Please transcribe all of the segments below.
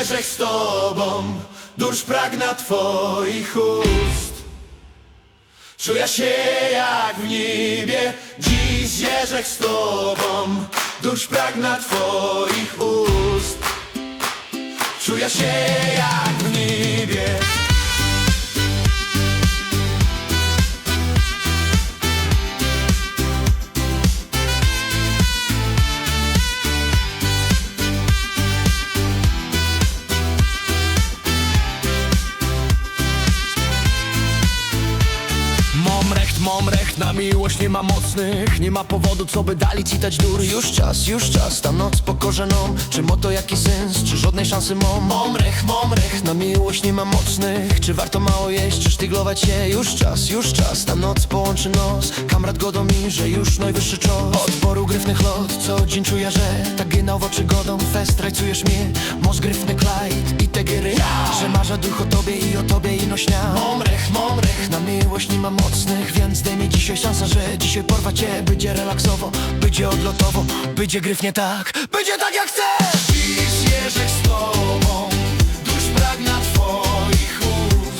zwierzech z tobą, dusz pragna twoich ust. Czuję się jak w niebie, dziś zwierzech z tobą, dusz pragna twoich ust. Czuję się jak w niebie. Mam recht na miłość, nie ma mocnych, nie ma powodu, co by dali ci dać dur. Już czas, ta noc pokorze nam. Czy moto jaki sens, czy żadnej szansy mam? Mam recht na miłość, nie ma mocnych. Czy warto mało jeść, czy sztyglować się? Już czas, ta noc połączy nos. Kamrat godo mi, że już najwyższy czas. Odporu gryfnych lot, co dzień czuję, że tak ginał w oczy godą. Fest rajcujesz mnie, most gryfny Clyde i te giery, że marza duch o tobie i o tobie ino śnia. Mam recht na miłość, nie ma mocnych, więc daj mi dzisiaj szansa, że dzisiaj porwa cię. Będzie relaksowo, będzie odlotowo, będzie gryfnie tak, będzie tak jak chcesz. Dziś zwierzech z tobą, dusz pragna twoich ust.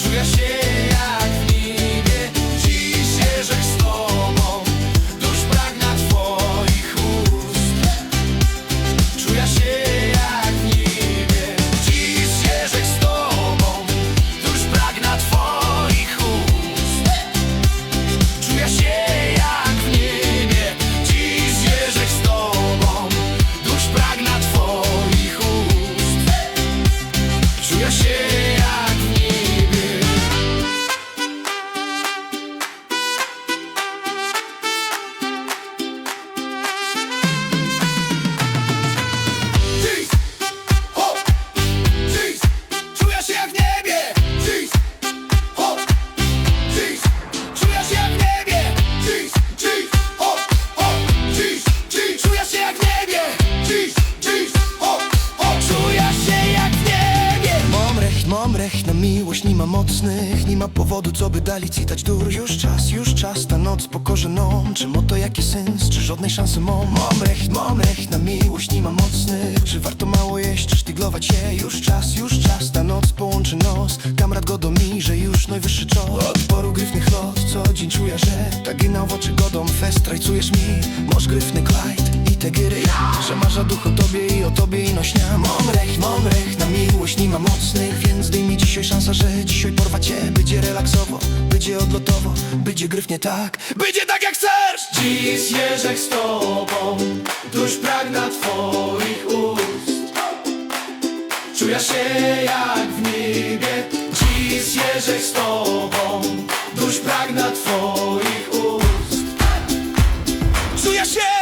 Czuję się jak w niebie, dziś zwierzech z tobą, dusz pragna twoich ust. Czuję się jak w niebie, dziś zwierzech z tobą, dusz pragna twoich ust. Czuję się jak w niebie, dziś zwierzech z tobą, dusz pragna twoich ust. Czuję się jak w niebie. Dziś, hop, dziś, czuję się jak w niebie. Dziś, hop, dziś, czuję się jak w niebie. Dziś, hop, dziś, czuję się jak w niebie. Dziś, hop, czuję się jak w niebie. Mam recht na miłość, nie ma mocnych, nie ma powodu, co by dali ci dać dur. Już czas, ta noc pokorze nam. Czy moto jaki sens, czy żadnej szansy mam? Mam recht na miłość, nie ma mocnych. Czy warto mało jeść, czy sztyglować się? Już czas, ta noc połączy nos. Kamrat godo mi, że już najwyższy czas. Odporu gryfnych lot, co dzień czuję, że tak ginał w oczy godą. Fest rajcujesz mi, most gryfny Clyde i te giery, że marza duch o tobie i o tobie ino śnia. Mam recht na miłość, nie ma mocnych, więc daj mi dzisiaj szansa, że dzisiaj porwa cię. Będzie relaksowo, będzie odlotowo, będzie gryfnie tak, będzie tak jak chcesz. Dziś zwierzech z tobą, dusz pragna twoich ust. Czuję się jak w niebie, dziś zwierzech z tobą, dusz pragna twoich ust. Czuję się